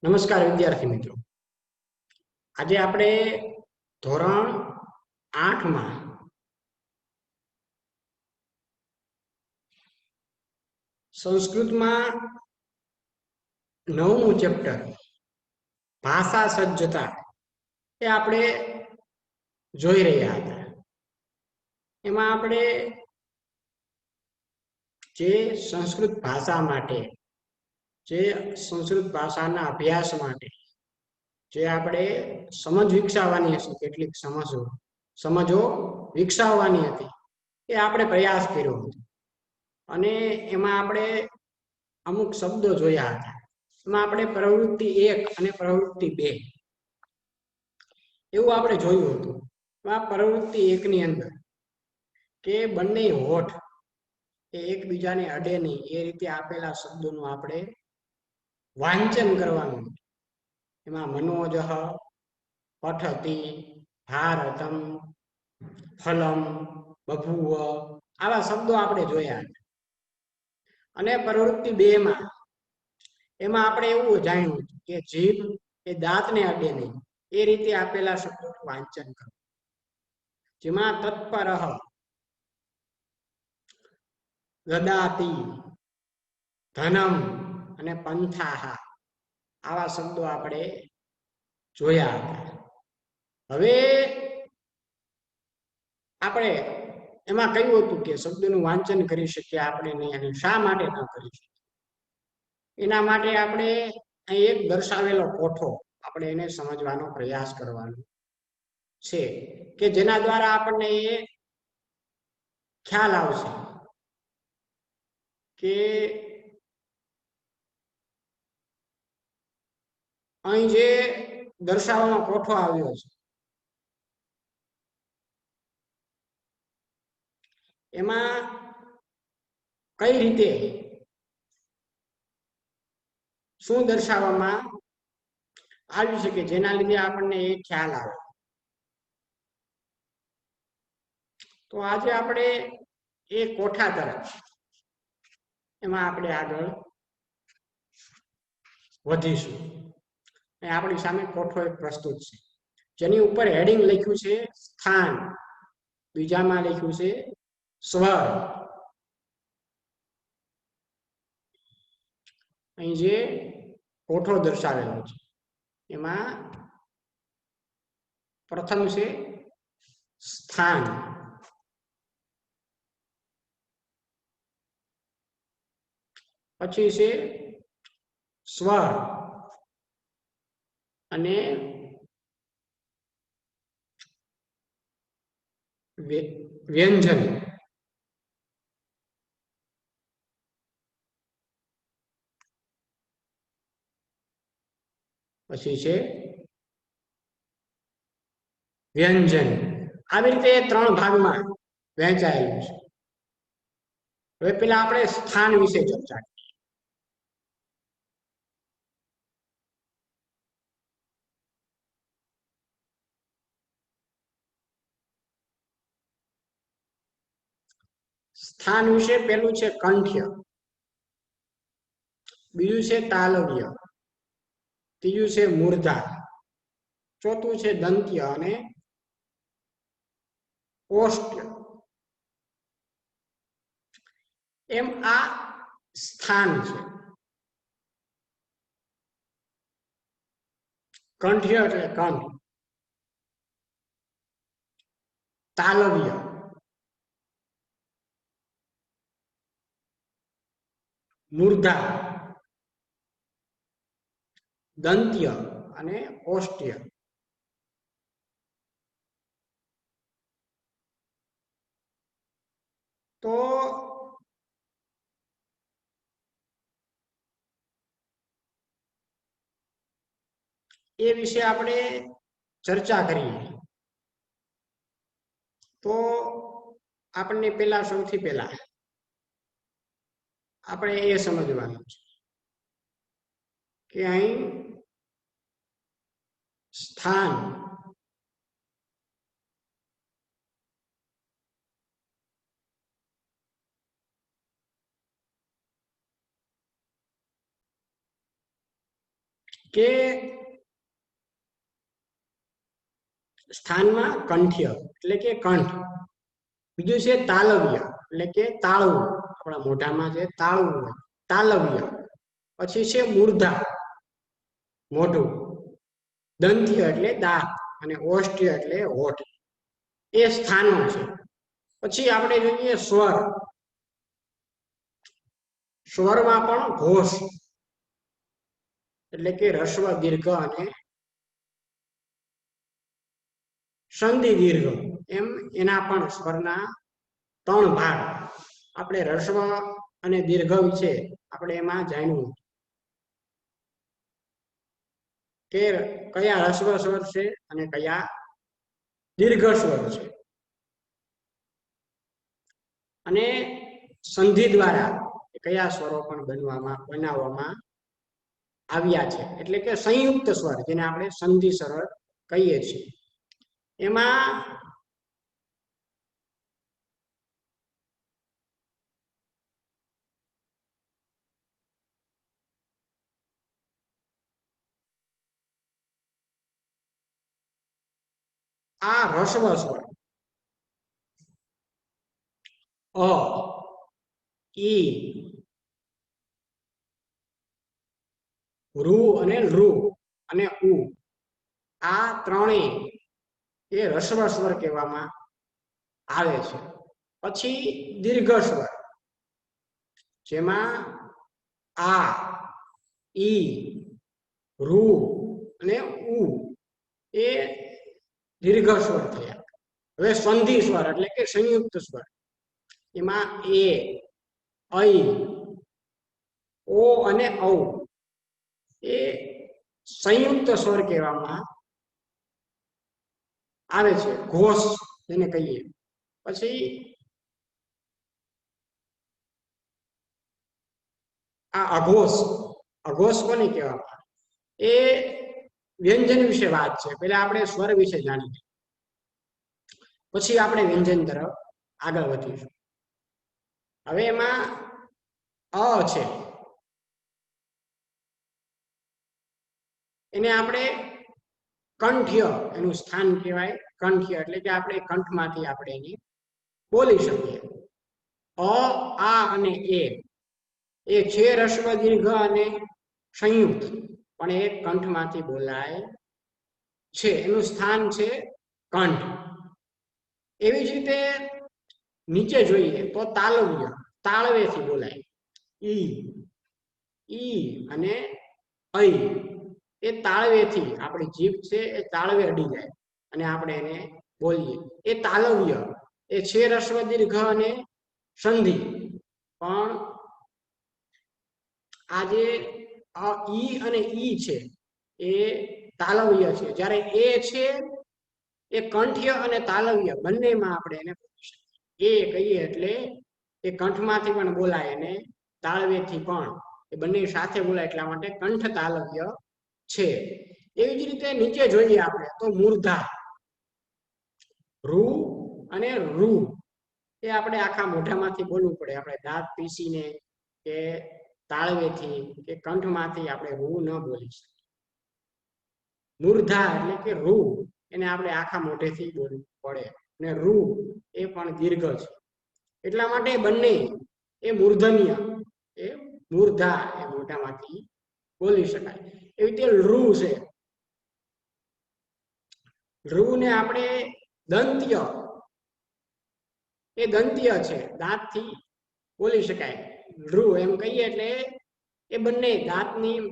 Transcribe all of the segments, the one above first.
નમસ્કાર વિદ્યાર્થી મિત્રો. આજે આપણે ધોરણ 8 માં સંસ્કૃતમાં 9મું ચેપ્ટર ભાષા સજ્જતા એ આપણે જોઈ રહ્યા હતા. એમાં આપણે જે સંસ્કૃત ભાષા માટે, જે સંસ્કૃત ભાષાના અભ્યાસ માટે જે આપણે સમજ વિકસાવવાની હશે, કેટલીક સમજો વિકસાવવાની હતી, એ આપણે પ્રયાસ કર્યો હતો. અને એમાં આપણે અમુક શબ્દો જોયા હતા. એમાં આપણે પ્રવૃત્તિ 1 અને પ્રવૃત્તિ 2 એવું આપણે જોયું હતું. આ પ્રવૃત્તિ 1 ની અંદર કે બંને હોઠ એ એકબીજાને અડે નહીં એ રીતે આપેલા શબ્દોનું આપણે વાંચન કરવાનું. એમાં મનોજઃ, પઠતિ, ભારતમ, ફલમ, બભુવ આવા શબ્દો આપણે જોયા. અને પ્રવૃત્તિ 2 માં એમાં આપણે એવું જાણ્યું કે જીભ એ દાંતને અડે નહીં એ રીતે આપેલા શબ્દોનું વાંચન કરવું. જેમાં તત્પરઃ, દદાતિ, ધનમ અને પંથાહ આવા શબ્દો આપણે જોયા હતા. હવે આપણે એમાં કહ્યું હતું કે શબ્દનું વાંચન કરી શકીએ આપણે નહીં, અને શા માટે ન કરી શકીએ. એના માટે આપણે અહીં એક દર્શાવેલો કોઠો આપણે એને સમજવાનો પ્રયાસ કરવાનો છે કે જેના દ્વારા આપણને એ ખ્યાલ આવશે કે અહીં જે દર્શાવવાનો કોઠો આવ્યો છે એમાં કઈ રીતે શું દર્શાવવામાં આવ્યું છે કે જેના લીધે આપણને એ ખ્યાલ આવે. તો આજે આપણે એ કોઠા તરફ એમાં આપણે આગળ વધીશું. આપણી સામે કોઠો એક પ્રસ્તુત છે જેની ઉપર હેડિંગ લખ્યું છે સ્થાન, બીજામાં લખ્યું છે સ્વર. અહીં જે કોઠો દર્શાવેલો છે એમાં પ્રથમ છે સ્થાન, પછી છે સ્વર અને વ્યંજન. પછી છે વ્યંજન. આવી રીતે 3 ભાગમાં વહેંચાયેલું છે. હવે પેલા આપણે સ્થાન વિશે ચર્ચા કરીએ. સ્થાન વિશે પેલું છે કંઠ્ય, બીજું છે તાલવ્ય, ત્રીજું છે મૂર્ધા, ચોથું છે દંત્ય અને ઓષ્ઠ્ય. એમ આ સ્થાન છે. કંઠ્ય એટલે કંઠ, તાલવ્ય મૂર્ધા, દંત્ય અને ઓષ્ઠ્ય. તો એ વિશે આપણે ચર્ચા કરીએ. તો આપણને સૌથી પહેલા આપણે એ સમજવાનું છે કે અહીં સ્થાન કે સ્થાનમાં કંઠ્ય એટલે કે કંઠ, બીજું છે તાલવ્ય એટલે કે તાળવું, આપણા મોઢામાં જે તાળવું હોય તાલવ્ય, પછી છે મૂર્ધા મોઢું, દંત્ય એટલે દાંત અને ઓષ્ઠ્ય એટલે હોઠ, એ સ્થાનો છે. પછી આપણે જોઈએ સ્વર. સ્વરમાં પણ ઘોષ એટલે કે રસ્વ દીર્ઘ અને સંધિ દીર્ઘ, એમ એના પણ સ્વરના 3 ભાગ. આપણે રસ્વ અને દીર્ઘ વિશે આપણે એમાં જાણ્યું કે કયા રસ્વ સ્વર છે અને કયા દીર્ઘ સ્વર છે. અને સંધિ દ્વારા કયા સ્વરો પણ બનાવવામાં આવ્યા છે, એટલે કે સંયુક્ત સ્વર, જેને આપણે સંધિ સ્વર કહીએ છીએ. એમાં આ રસ્વ સ્વર અ, ઈ, રૂ અને લૃ અને ઉ, આ ત્રણેય એ રસ્વ સ્વર કહેવામાં આવે છે. પછી દીર્ઘ સ્વર, જેમાં આ, ઈ, રૂ અને ઉ એ દીર્ઘ સ્વર થયા. હવે સંધિ સ્વર એટલે કે સંયુક્ત સ્વર, એમાં એ, ઐ, ઓ અને ઔ એ સંયુક્ત સ્વર કહેવામાં આવે છે, ઘોષ જેને કહીએ. પછી આ અઘોષ, અઘોષ કોને કહેવામાં? એ વ્યંજન વિશે વાત છે. પહેલા આપણે સ્વર વિશે જાણીએ, પછી આપણે વ્યંજન તરફ આગળ વધીશું. હવે એમાં અ છે, એને આપણે કંઠ્ય એનું સ્થાન કહેવાય. કંઠ્ય એટલે કે આપણે કંઠમાંથી આપણે એની બોલી શકીએ. અ, આ અને એ છે રસ્વ દીર્ઘ અને સંયુક્ત, પણ એ કંઠમાંથી બોલાય છે, એનું સ્થાન છે કંઠ. એવી જ રીતે નીચે જોઈએ તો તાલવ્ય, તાળવેથી બોલાય. ઈ અને ઐ એ તાળવેથી આપણી જીભ છે એ તાળવે અડી જાય અને આપણે એને બોલીએ, એ તાલવ્ય. એ છે રસ્વ દીર્ઘ અને સંધિ, પણ આ જે ઈ અને ઈ છે એ તાલવ્ય છે, જ્યારે એ છે એ કંઠ્ય અને તાલવ્ય બંનેમાં આપણે એને બોલી શકીએ. એ કહીએ એટલે એ કંઠમાંથી પણ બોલાય અને તાળવેથી પણ, એ બંને સાથે બોલાય, એટલા માટે કંઠ તાલવ્ય છે. એવી જ રીતે નીચે જોઈએ આપણે તો મૂર્ધા, રૂ અને રૂ એ આપણે આખા મોઢામાંથી બોલવું પડે. આપણે દાંત પીસીને કે તાળવેથી કે કંઠમાંથી આપણે રૂ ન બોલી શકીએ. મૂર્ધા એટલે કે રૂ, એને આપણે આખા મોઢેથી બોલવું પડે, અને રૂ એ પણ દીર્ઘ છે, એટલા માટે બંને એ મૂર્ધન્ય, એ મૂર્ધા એ મોઢામાંથી બોલી શકાય. એવી રીતે લૃ છે, લૃ ને આપણે દંત્ય, એ દંત્ય છે, દાંતથી બોલી શકાય. લૃ એમ કહીએ એટલે એ બંને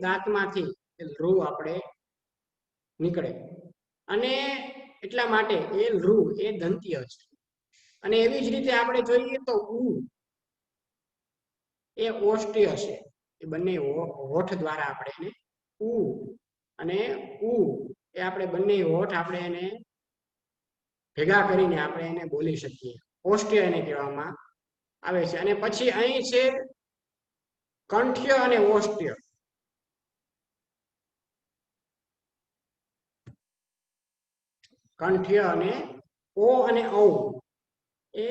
દાંતમાંથી લૃ આપણે નીકળે, અને એટલા માટે એ લૃ એ દંત્ય છે. અને એવી જ રીતે આપણે જોઈએ તો ઉ એ ઓષ્ઠ્ય છે, એ બંને હોઠ દ્વારા આપણે એને ઉ અને ઉ એ આપણે બંને હોઠ આપણે એને ભેગા કરીને આપણે એને બોલી શકીએ. ઓષ્ઠ્ય એને કહેવામાં આવે છે. અને પછી અહીં છે કંઠ્ય અને ઓષ્ઠ્ય. કંઠ્ય અને ઓ અને ઔ એ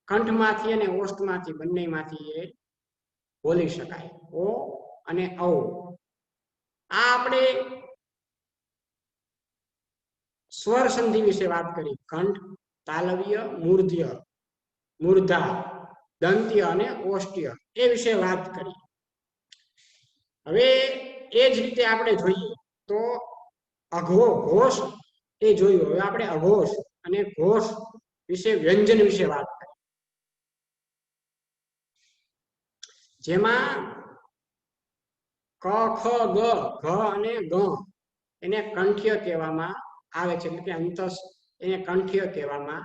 કંઠમાંથી અને ઓષ્ઠમાંથી બંનેમાંથી એ બોલી શકાય. ઓ અને ઔ આ આપણે સ્વર સંધિ વિશે વાત કરી. કંઠ, તાલવ્ય, મૂર્ધ્ય, મૂર્ધા, દંત્ય અને ઓષ્ટ્ય એ વિશે વાત કરી. હવે એ જ રીતે આપણે જોઈએ તો ઘોષ એ જોયું. હવે આપણે અઘોષ અને ઘોષ વિશે, વ્યંજન વિશે વાત કરી, જેમાં ક, ખ, ગ, ઘ અને ગ એને કંઠ્ય કહેવામાં આવે છે, એટલે કે અંતસ એને કંઠ્ય કહેવામાં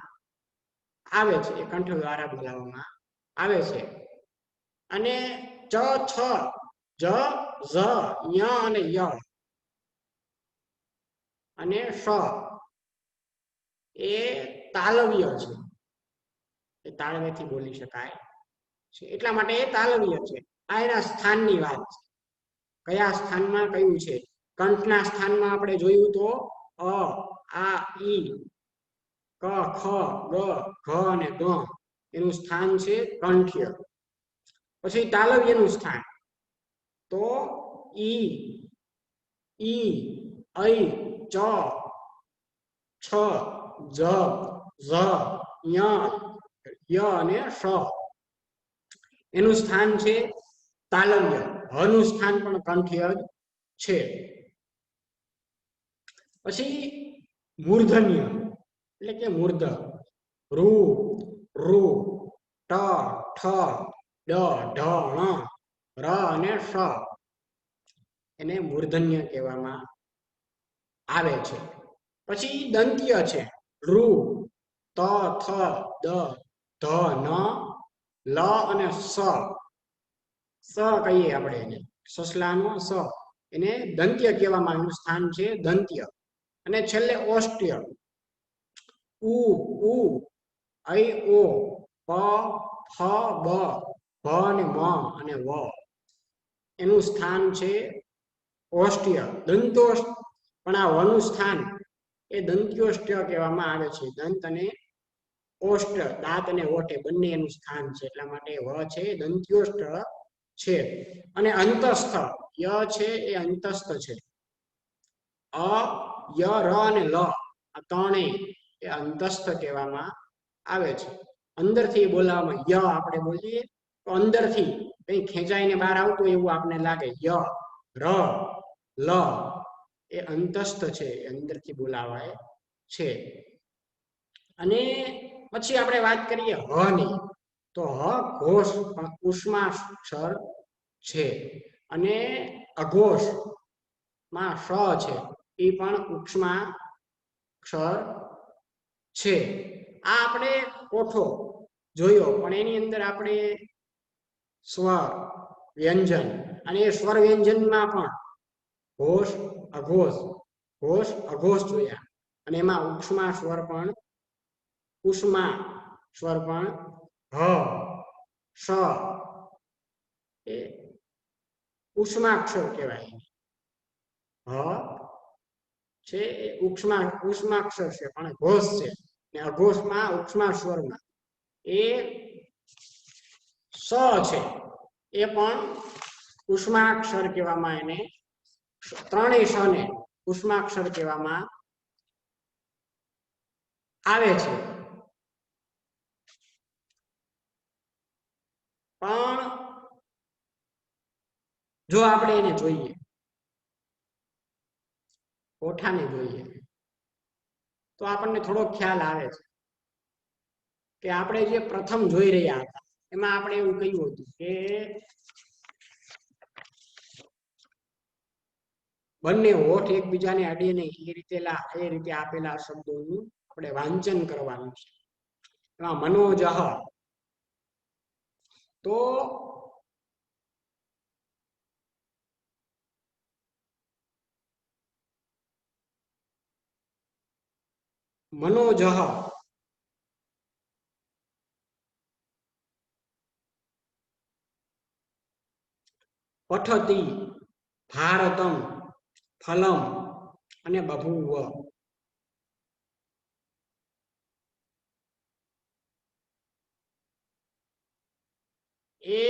આવે છે, એ કંઠ દ્વારા બોલાવવામાં આવે છે. અને ચ, છ, જ, ઝ, ય અને ય અને શ એ તાલવ્ય છે, એ તાળવેથી બોલી શકાય છે, એટલા માટે એ તાલવ્ય છે. આ એના સ્થાનની વાત છે, કયા સ્થાનમાં કયું છે. કંઠના સ્થાનમાં આપણે જોયું તો અ, આ, ઈ, ક, ખ, ગ, ઘ અને ગ એનું સ્થાન છે કંઠ્ય. પછી તાલવ્યનું સ્થાન તો ઈ, ઐ, ચ, છ, જ, ઝ, ય અને શ એનું સ્થાન છે તાલવ્ય. હનું સ્થાન પણ કંઠ્ય જ છે. પછી મૂર્ધન્ય એટલે કે મૂર્ધ, રૂ, ઋ, ટ, ઠ, ડ, ઢ, ણ, ર અને શ એને મૂર્ધન્ય કહેવામાં આવે છે. પછી દંત્ય છે. ઋ, ત, થ, દ, ધ, ન, લ અને સ કહીએ આપણે એને, સસલાનો સ એને દંત્ય કહેવામાં, એનું સ્થાન છે દંત્ય. અને છેલ્લે ઓષ્ટ્ય ઉ, ઐ, ઓ, પ, ફ, બ, ભ અને મ અને વ એનું સ્થાન છે ઓષ્ટ્ય. દંતોષ્ટ પણ આ વનું સ્થાન એ દંત્યોષ્ટ્ય કહેવામાં આવે છે. દંત અને ઓષ્ટ, દાંત અને ઓઠ એ બંને એનું સ્થાન છે, એટલા માટે વ છે દંત્યોષ્ટ છે. અને અંતસ્થ ય છે એ અંતસ્થ છે. અ, ય, ર અને લ આ ત્રણેય એ અંતસ્થ કહેવામાં આવે છે. અંદરથી બોલાવવામાં ય આપણે બોલીએ તો અંદરથી કઈ ખેંચાઈને બહાર આવતું એવું આપણે લાગે. ય, ર, લ એ અંતસ્થ છે, અંદરથી બોલાવાય છે. અને પછી આપણે વાત કરીએ હ ની, તો હ ઘોષ પણ ઉષ્માક્ષર છે. અને અઘોષ માં શ છે, એ પણ ઉષ્માક્ષર છે. આ આપણે કોઠો જોયો, પણ એની અંદર આપણે સ્વર, વ્યંજન અને એ સ્વર વ્યંજનમાં પણ ઘોષ, અઘોષ, ઘોષ, અઘોષ જોયા. અને એમાં ઉષ્મા સ્વર પણ હ, શ એ ઉષ્માક્ષર કહેવાય. હ છે એ ઉષ્માક્ષર છે, પણ ઘોષ છે. ને અઘોષમાં ઉષ્મા સ્વરમાં એ સ છે, એ પણ ઉષ્માક્ષર કહેવામાં, એને ત્રણેય સ ને ઉષ્માક્ષર કહેવામાં આવે છે. પણ જો આપણે એને જોઈએ, કોઠાને જોઈએ, તો આપણને થોડો ખ્યાલ આવે છે કે આપણે જે પ્રથમ જોઈ રહ્યા હતા એમાં આપણે એવું કહ્યું હતું કે બંને હોઠ એકબીજાને અડે નહીં એ રીતે આપેલા શબ્દોનું આપણે વાંચન કરવાનું છે. એમાં મનોજહ તો મનોજહ પઠતી, ભારતમ, ફલમ અને બભૂવ એ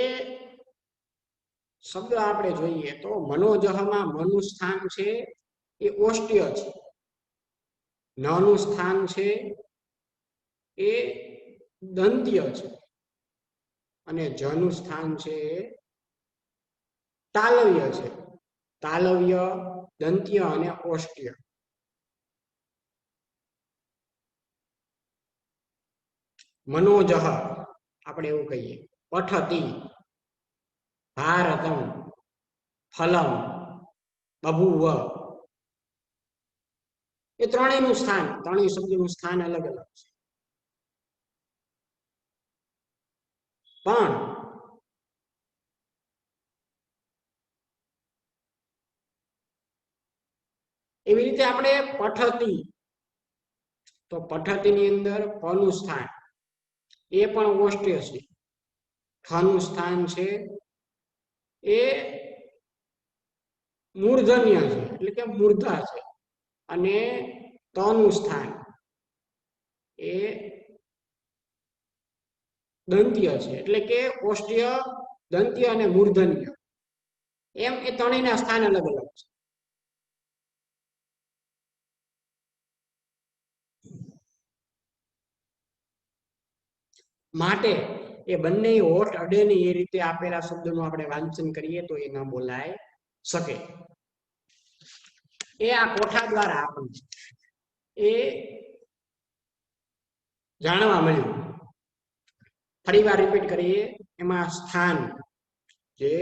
શબ્દ આપણે જોઈએ તો મનોજહમાં મનું સ્થાન છે એ ઓષ્ટ્ય છે, નનું સ્થાન છે એ દંત્ય છે અને જનું સ્થાન છે એ તાલવ્ય છે. તાલવ્ય, દંત્ય અને ઓષ્ટ્ય. મનોજહ આપણે એવું કહીએ. પઠતી, ભારતમ, ફલમ, બભુવ, એ ત્રણેયનું સ્થાન, ત્રણેય શબ્દનું સ્થાન અલગ અલગ છે. પણ એવી રીતે આપણે પઠતી, તો પઠતી ની અંદર પનું સ્થાન એ પણ ઓષ્ટ્ય છે. ઠનું સ્થાન છે એ મૂર્ધન્ય છે, એટલે કે મૂર્ધા છે. અને તનું સ્થાન એ દંત્ય છે, એટલે કે ઓષ્ટ્ય, દંત્ય અને મૂર્ધન્ય. એમ એ ત્રણેયના સ્થાન અલગ અલગ છે. માટે એ બંને હોઠ અડે નહીં એ રીતે આપેલા શબ્દોનું આપણે વાંચન કરીએ તો એ ન બોલાય શકે. એ આ કોઠા દ્વારા આપણને એ જાણવા મળ્યું. ફરી વાર રિપીટ કરીએ. એમાં સ્થાન જે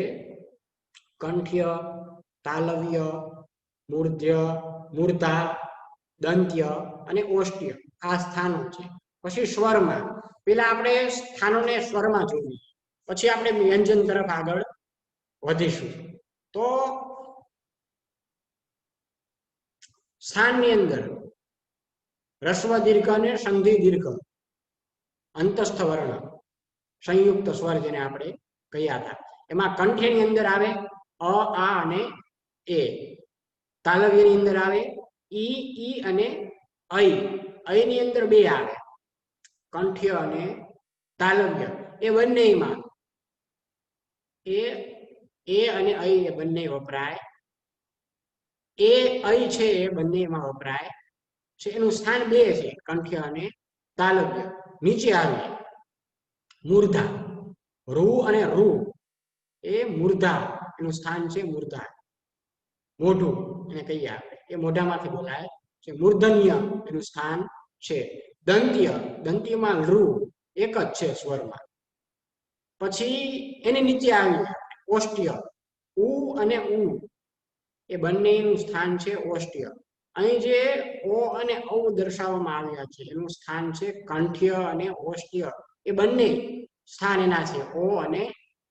કંઠ્ય, તાલવ્ય, મૂર્ધ્ય, મૂર્ધા, દંત્ય અને ઓષ્ટ્ય આ સ્થાનો છે. પછી સ્વરમાં પેલા આપણે સ્થાનોને સ્વરમાં જોઈએ, પછી આપણે વ્યંજન તરફ આગળ વધીશું. તો સ્થાનની અંદર રસ્વ દીર્ઘ અને સંધિ દીર્ઘ, અંતસ્થ વર્ણ, સંયુક્ત સ્વર જેને આપણે કહ્યા હતા. એમાં કંઠ્યની અંદર આવે અ, આ અને એ. તાલવ્યની અંદર આવે ઈ અને ઐ. ઐની અંદર બે આવે, કંઠ્ય અને તાલવ્ય. એ બંનેમાં એ અને ઐ એ બંને વપરાય. એ ઐ છે એ બંનેમાં વપરાય છે. એનું સ્થાન બે છે, કંઠ્ય અને તાલવ્ય. નીચે આવે મૂર્ધા, રૂ અને રૂ એ મૂર્ધા, એનું સ્થાન છે મૂર્ધા. મોઢું એને કહીએ આપણે, એ મોઢામાંથી બોલાય છે. મૂર્ધન્ય એનું સ્થાન છે. દંત્ય, દંત્યમાં રૂ એક જ છે સ્વરમાં. પછી એની નીચે આવી ઓષ્ટ્ય, ઉ અને ઉ એ બંનેનું સ્થાન છે ઓષ્ટ્ય. અહીં જે ઓ અને ઔ દર્શાવવામાં આવ્યા છે એનું સ્થાન છે કંઠ્ય અને ઓષ્ટ્ય. એ બંને સ્થાન એના છે ઓ અને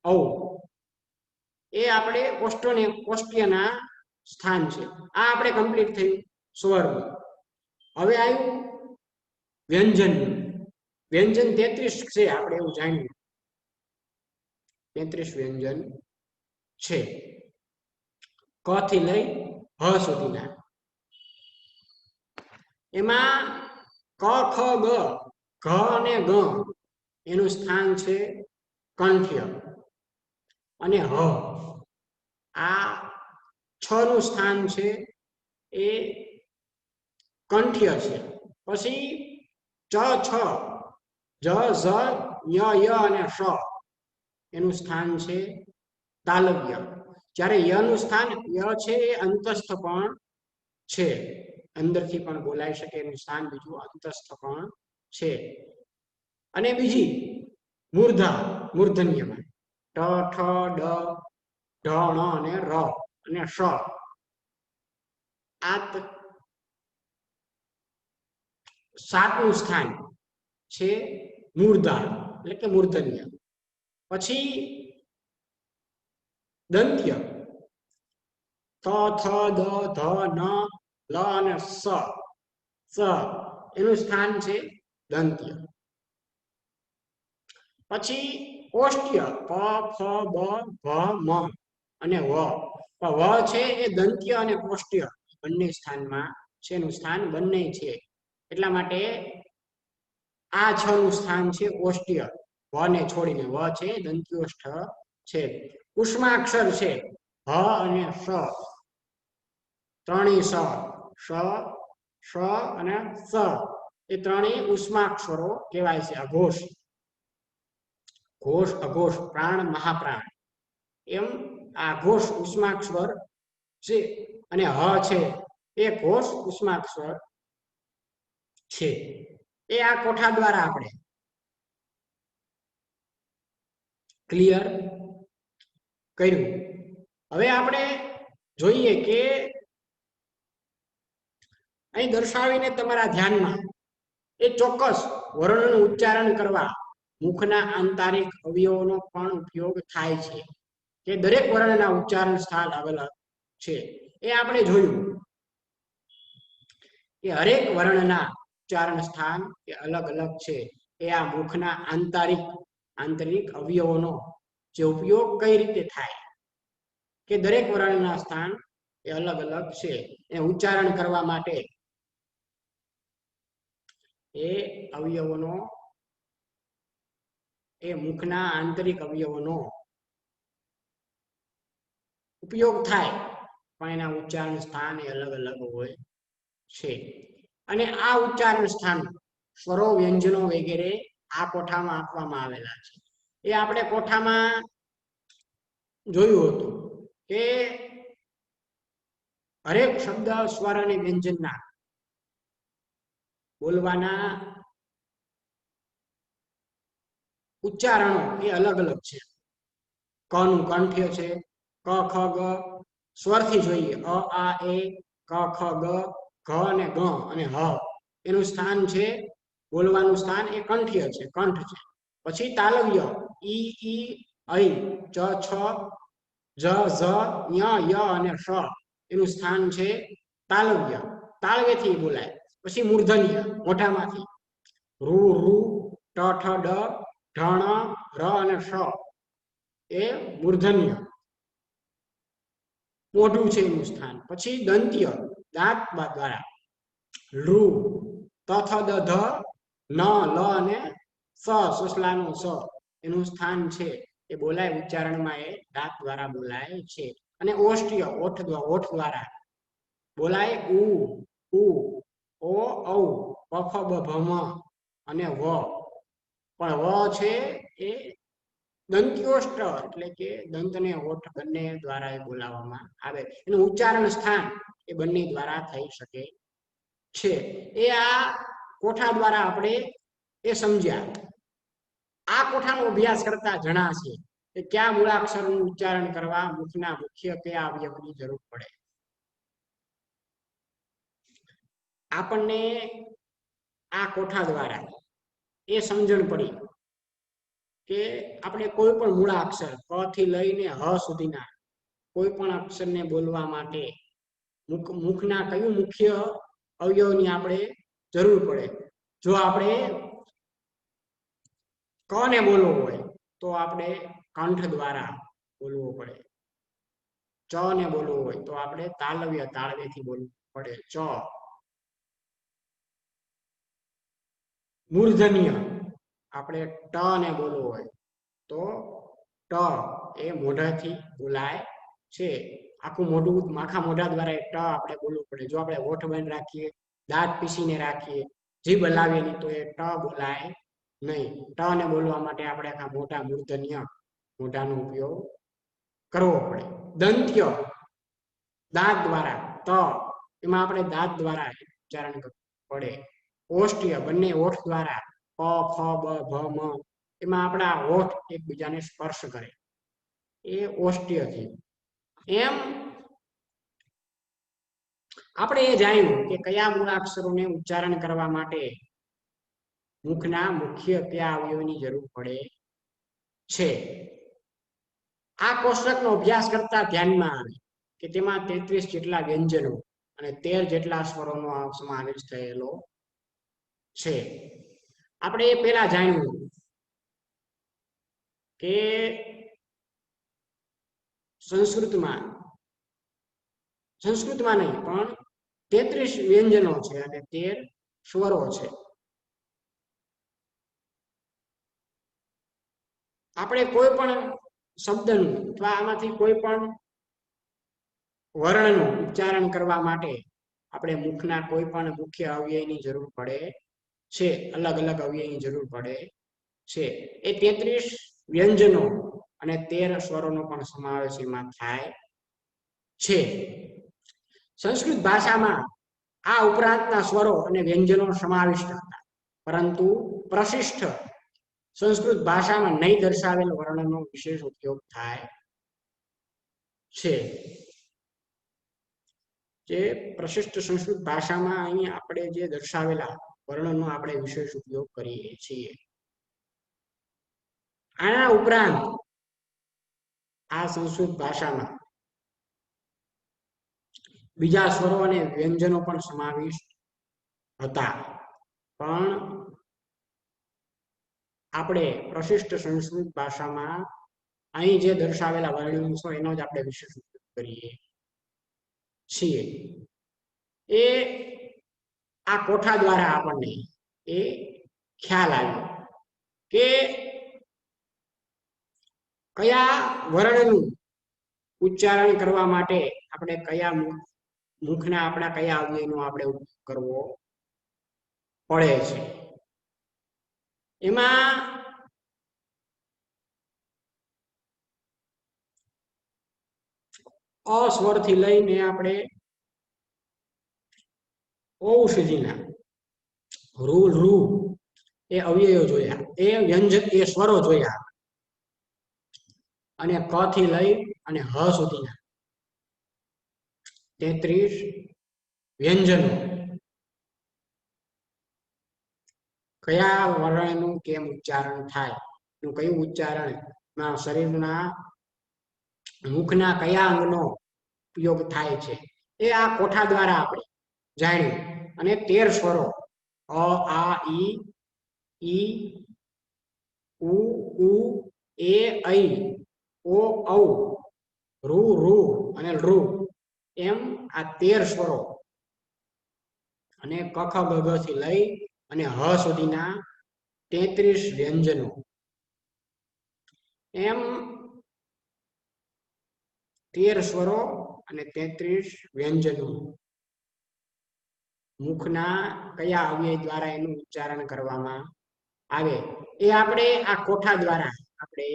ઔ. એ આપણે ઓષ્ટ્યના સ્થાન છે. આ આપણે કમ્પ્લીટ થયું સ્વરનું. હવે આવ્યું વ્યંજન. વ્યંજન 33 છે, આપણે એવું જાણ્યું 33 વ્યંજન છે, ક થી લઈ હ સુધીના. એમાં ક, ખ, ગ, ઘ અને ગ એનું સ્થાન છે કંઠ્ય. અને હ, આ છ નું સ્થાન છે એ કંઠ્ય છે. પછી ચ, છ, જ, ઝ, ય અને શ એનું સ્થાન છે તાલવ્ય. જ્યારે યનું સ્થાન ય છે એ અંતસ્થ પણ છે, અંદરથી પણ બોલાઈ શકે એનું સ્થાન બીજું અંતસ્થ પણ છે. અને બીજી મૂર્ધા, મૂર્ધન્યમાં ટ, ઠ, ડ, ઢ, ણ અને ર અને શ. આ સાતનું સ્થાન છે મૂર્ધા, એટલે કે મૂર્ધન્ય. પછી દંત્ય ત, થ, દ, ધ, ન, લ અને સ એનું સ્થાન છે દંત્ય. પછી ઓષ્ટ્ય પ, ફ, બ, ભ, મ અને વ. વ છે એ દંત્ય અને ઓષ્ટ્ય બંને સ્થાનમાં છે, એનું સ્થાન બંને છે. એટલા માટે આ છ નું સ્થાન છે ઓષ્ટ્ય. વ ને છોડીને વ છે દંત્યોષ્ઠ છે. ઉષ્માક્ષર છે હ અને સ, ત્રણેય સ, શ અને સ એ ત્રણેય ઉષ્માક્ષરો કહેવાય છે. અઘોષ, ઘોષ, અઘોષ, પ્રાણ, મહાપ્રાણ, એમ આ ઘોષ ઉષ્માક્ષર છે. અને હ છે એ ઘોષ ઉષ્માક્ષર છે. એ આ કોઠા દ્વારા આપણે ક્લિયર કર્યું. હવે આપણે જોઈએ કે અહીં દર્શાવીને તમારા ધ્યાનમાં એ ચોક્કસ વર્ણનું ઉચ્ચારણ કરવા મુખના આંતરિક અવયવોનો પણ ઉપયોગ થાય છે, કે દરેક વર્ણના ઉચ્ચારણ સ્થાન અલગ છે. એ આપણે જોયું કે હરેક વર્ણના ઉચ્ચારણ સ્થાન એ અલગ અલગ છે. એ આ મુખના આંતરિક અવયવોનો જે ઉપયોગ કઈ રીતે થાય, કે દરેક વર્ણના સ્થાન એ અલગ અલગ છે. એ ઉચ્ચારણ કરવા માટે એ અવયવોનો, એ મુખના આંતરિક અવયવોનો ઉપયોગ થાય, પણ એના ઉચ્ચારણ સ્થાન એ અલગ અલગ હોય છે. અને આ ઉચ્ચારણ સ્થાન સ્વરો, વ્યંજનો વગેરે આ કોઠામાં આપવામાં આવેલા છે. એ આપણે કોઠામાં જોયું હતું કે હરેક શબ્દ, સ્વર અને વ્યંજનના બોલવાના ઉચ્ચારણો એ અલગ અલગ છે. ક નું કંઠ્ય છે, ક ખ ગ સ્વરથી જોઈએ અ આ એ, ક ખ ગ, ઘ અને ગ અને હ એનું સ્થાન છે, બોલવાનું સ્થાન એ કંઠ્ય છે, કંઠ છે. પછી તાલવ્ય ઈ, ઈ, ઐ, ચ, છ, જ, ઝ, ય, ય અને શ એનું સ્થાન છે તાલવ્ય, તાળવેથી બોલાય. પછી મૂર્ધન્ય મોઢામાંથી રૂ, રૂ, ટ, ઠ, ડ, ઢ, ર અને શ એ મૂર્ધન્ય મોઢું છે એનું સ્થાન. પછી દંત્ય દાંત દ્વારા લૃ, ત, થ, દ, ધ, ન, લ અને સ, સસલાનો સ એનું સ્થાન છે. એ બોલાય ઉચ્ચારણમાં એ દાંત દ્વારા બોલાય છે. અને ઓષ્ટ્ય ઓઠ દ્વારા બોલાય ઉ, ઉ, ઓ, ઔ, પ, ફ, બ, ભ, મ અને વ. પણ વ છે એ દંત્યોષ્ટ એટલે કે દંતને હોઠ બંને દ્વારા એ બોલાવવામાં આવે. એનું ઉચ્ચારણ સ્થાન એ બંને દ્વારા થઈ શકે છે. એ આ કોઠા દ્વારા આપણે એ સમજ્યા. આ કોઠાનો અભ્યાસ કરતા જણાશે કે કયા મૂળાક્ષરનું ઉચ્ચારણ કરવા મુખના મુખ્ય કયા અવયવની જરૂર પડે. આપણને આ કોઠા દ્વારા એ સમજણ પડી કે આપણે કોઈ પણ મૂળાક્ષર ક થી લઈને હ સુધીના કોઈ પણ અક્ષરને બોલવા માટે મુખના કયું મુખ્ય અવયવની આપણે જરૂર પડે. જો આપણે ક ને બોલવો હોય તો આપણે કંઠ દ્વારા બોલવો પડે. ચ ને બોલવું હોય તો આપણે તાળવેથી બોલવું પડે. ચ. મૂર્ધન્ય આપણે ટ ને બોલવું હોય તો ટ એ મોઢાથી બોલાય છે. આખું મોઢું, આખા મોઢા દ્વારા ટ આપણે બોલવું પડે. જો આપણે હોઠ બંધ રાખીએ, દાંત પીસીને રાખીએ, જીભ હલાવીએ તો એ ટ બોલાય નહીં. ટ ને બોલવા માટે આપણે આખા મોટા મૂર્ધન્ય મોઢાનો ઉપયોગ કરવો પડે. દંત્ય દાંત દ્વારા ત, એમાં આપણે દાંત દ્વારા ઉચ્ચારણ કરવું પડે. ઓષ્ટ્ય બંને હોઠ દ્વારા પ, ફ, બ, ભ, મ એમાં આપણા હોઠ એકબીજાને સ્પર્શ કરે એ ઓષ્ટ્ય છે. એમ આપણે એ જાણ્યું કે કયા મૂળાક્ષરોને ઉચ્ચારણ કરવા માટે મુખના મુખ્ય કયા અવયવની જરૂર પડે છે. આ કોષ્ટકનો અભ્યાસ કરતા ધ્યાનમાં આવે કે તેમાં 33 જેટલા વ્યંજનો અને 13 જેટલા સ્વરોનો સમાવેશ થયેલો છે. આપણે એ પહેલા જાણ્યું કે સંસ્કૃતમાં નહીં પણ 33 વ્યંજનો છે અને 13 સ્વરો છે. આપણે કોઈ પણ શબ્દનું અથવા આમાંથી કોઈ પણ વર્ણનું ઉચ્ચારણ કરવા માટે આપણે મુખના કોઈ પણ મુખ્ય અવયવની જરૂર પડે છે, અલગ અલગ અવયવની જરૂર પડે છે. એ 33 વ્યંજનો અને 13 સ્વરોનો પણ સમાવેશ એમાં થાય છે. સંસ્કૃત ભાષામાં આ ઉપરાંતના સ્વરો અને વ્યંજનો સમાવિષ્ટ હતા, પરંતુ પ્રશિષ્ટ સંસ્કૃત ભાષામાં નહીં દર્શાવેલ વર્ણનો વિશેષ ઉપયોગ થાય છે. જે પ્રશિષ્ટ સંસ્કૃત ભાષામાં અહીં આપણે જે દર્શાવેલા વર્ણનો આપણે વિશેષ ઉપયોગ કરીએ છીએ. આના ઉપરાંત આ સંસ્કૃત ભાષામાં બીજા સ્વરો અને વ્યંજનો પણ સમાવિષ્ટ હતા, પણ આપણે પ્રશિષ્ટ સંસ્કૃત ભાષામાં અહીં જે દર્શાવેલા વર્ણનો છે એનો જ આપણે વિશેષ ઉપયોગ કરીએ છીએ. એ આ કોઠા દ્વારા આપણને એ ખ્યાલ આવ્યો કે કયા વર્ણનું ઉચ્ચારણ કરવા માટે આપણે કયા મુખના આપણા કયા અવયવનો આપણે ઉપયોગ કરવો પડે છે. એમાં અ સ્વરથી લઈને આપણે ઓ સુધીના રૂ એ અવયવો જોયા, એ વ્યંજન એ સ્વરો જોયા, અને ક થી લઈ અને હ સુધીના 33 વ્યંજનો કયા વર્ણનું કેમ ઉચ્ચારણ થાય, કયું ઉચ્ચારણ શરીરના મુખના કયા અંગનો ઉપયોગ થાય છે, એ આ કોઠા દ્વારા આપણે જાણ્યું. અને 13 સ્વરો અ આ ઈ ઉ ઉ એ ઐ ઓ ઔ રૂ અને ઋ એમ આ 13 સ્વરો અને ક ખ ગ ઘ થી લઈ અને હ સુધીના 33 વ્યંજનો એમ 13 સ્વરો અને 33 વ્યંજનો મુખના કયા અવયવ દ્વારા એનું ઉચ્ચારણ કરવામાં આવે એ આપણે આ કોઠા દ્વારા આપણે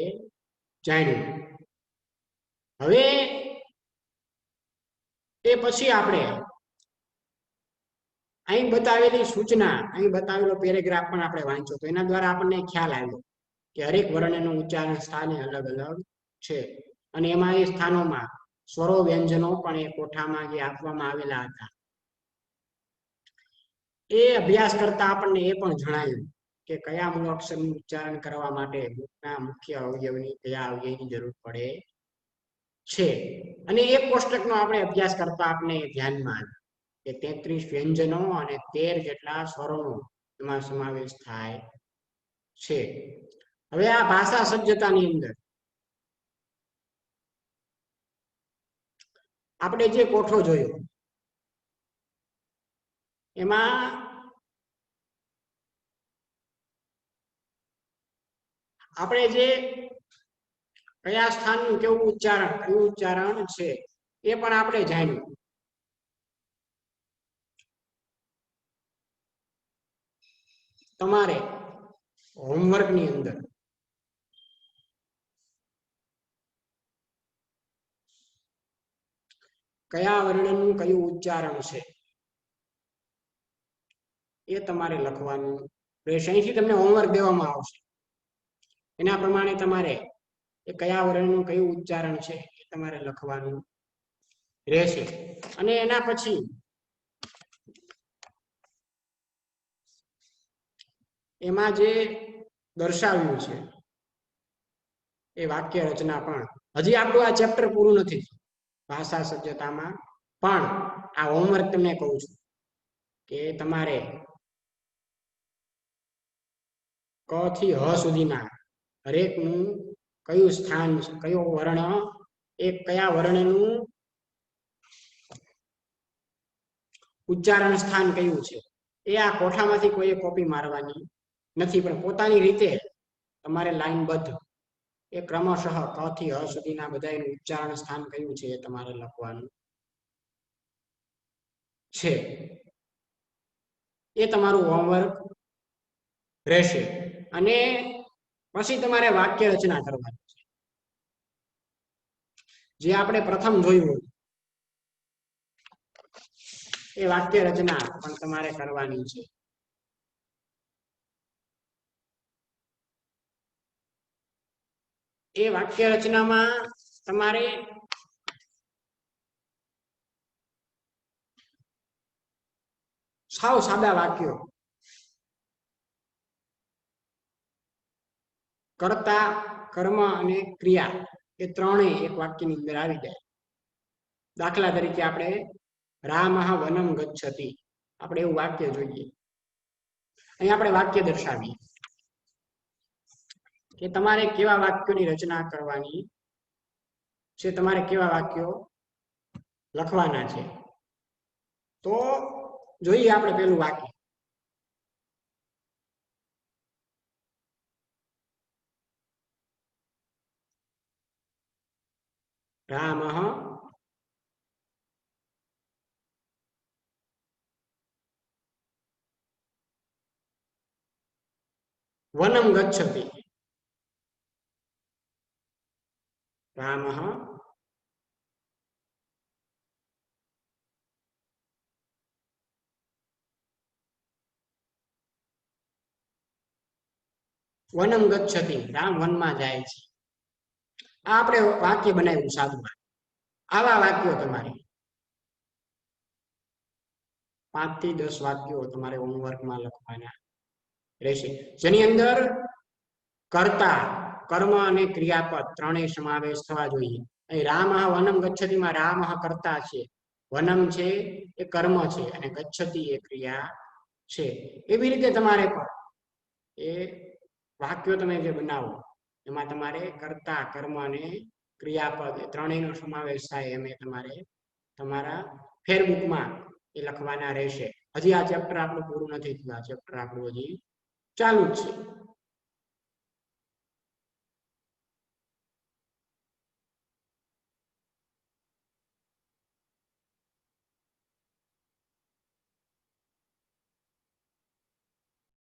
જાણ્યું. હવે એ પછી આપણે અહીં બતાવેલી સૂચના, અહીં બતાવેલો પેરેગ્રાફ પણ આપણે વાંચ્યો તો એના દ્વારા આપણને ખ્યાલ આવ્યો કે હરેક વર્ણનું ઉચ્ચારણ સ્થાને અલગ અલગ છે, અને એમાં એ સ્થાનોમાં સ્વરો વ્યંજનો પણ એ કોઠામાં જે આપવામાં આવેલા હતા એ અભ્યાસ કરતા આપણને એ પણ જણાયું કે કયા મૂળ અક્ષરનું ઉચ્ચારણ કરવા માટે મુખના મુખ્ય અવયવની કયા અવયવની જરૂર પડે છે. અને એક કોષ્ટકનો આપણે અભ્યાસ કરતા આપણે ધ્યાનમાં કે 33 વ્યંજનો અને 13 જેટલા સ્વરોનો એમાં સમાવેશ થાય છે. હવે આ ભાષા સજ્જતાની અંદર આપણે જે કોઠો જોયો એમાં આપણે જે કયા સ્થાનનું કેવું ઉચ્ચારણ છે એ પણ આપણે જાણ્યું. તમારે હોમવર્કની અંદર કયા વર્ણનું કયું ઉચ્ચારણ છે એ તમારે લખવાનું રહેશે. અહીંથી તમને હોમવર્ક દેવામાં આવશે, એના પ્રમાણે તમારે એ કયા વર્ણનું કયું ઉચ્ચારણ છે એ તમારે લખવાનું રહેશે. અને એના પછી એમાં જે દર્શાવ્યું છે એ વાક્ય રચના પણ હજી આપણું આ ચેપ્ટર પૂરું નથી ભાષા સજ્જતામાં, પણ આ હોમવર્ક તમને કહું છું કે તમારે ક થી હ સુધીના હરેકનું કયું સ્થાન, કયો વર્ણ, એ કયા વર્ણનું ઉચ્ચારણ સ્થાન કયું છે એ આ કોઠામાંથી કોઈએ કોપી મારવાની નથી, પણ પોતાની રીતે તમારે લાઈનબદ્ધ એ ક્રમશઃ ક થી હ સુધીના બધાનું ઉચ્ચારણ સ્થાન કયું છે એ તમારે લખવાનું છે. એ તમારું હોમવર્ક રહેશે. અને પછી તમારે વાક્ય રચના કરવાની છે, જે આપણે પ્રથમ જોયું એ વાક્ય રચના પણ તમારે કરવાની છે. એ વાક્ય રચનામાં તમારે સાવ સાદા વાક્યો, કર્તા, કર્મ અને ક્રિયા એ ત્રણેય એક વાક્યની અંદર આવી જાય. દાખલા તરીકે આપણે રામઃ વનમ ગચ્છતિ, આપણે એવું વાક્ય જોઈએ. અહીં આપણે વાક્ય દર્શાવીએ કે તમારે કેવા વાક્યોની રચના કરવાની છે, તમારે કેવા વાક્યો લખવાના છે. તો જોઈએ આપણે પેલું વાક્ય. રામઃ વનમ ગચ્છતિ. રામઃ વનમ ગચ્છતિ, રામ વનમાં જાય છે. આ આપણે વાક્ય બનાવ્યું સાદું. આવા વાક્યો તમારે 5 થી 10 વાક્યો તમારે હોમવર્કમાં લખવાના રહેશે, જેની અંદર કર્તા, કર્મ અને ક્રિયાપદ ત્રણેય સમાવેશ થવા જોઈએ. અહીં રામઃ વનમ ગચ્છતિમાં રામઃ કર્તા છે, વનમ છે એ કર્મ છે અને ગચ્છતિ એ ક્રિયા છે. એવી રીતે તમારે પણ એ વાક્યો તમે જે બનાવો એમાં તમારે કર્તા, કર્મ અને ક્રિયાપદ ત્રણેયનો સમાવેશ થાય એમ તમારે તમારા ફેરબુકમાં એ લખવાના રહેશે. હજી આ ચેપ્ટર આપણું પૂરું નથી થયું, આ ચેપ્ટર આપણું હજી ચાલુ જ છે.